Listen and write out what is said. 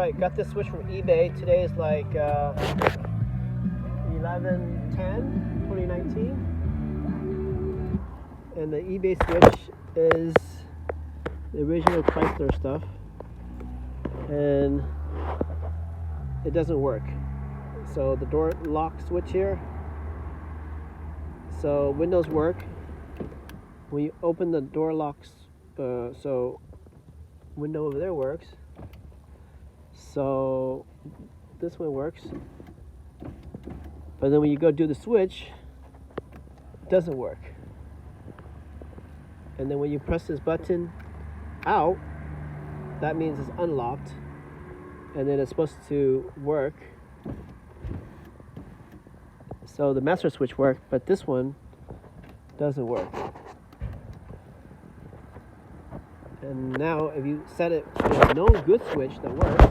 I got this switch from eBay. Today is like 11/10/2019, and the eBay switch is the original Chrysler stuff, and it doesn't work. So the door lock switch here, so windows work when you open the door locks. So window over there works. So this one works, but then when you go do the switch, it doesn't work. And then when you press this button out, that means it's unlocked, and then it's supposed to work. So the master switch worked, but this one doesn't work. And now if you set it to a known good switch that works,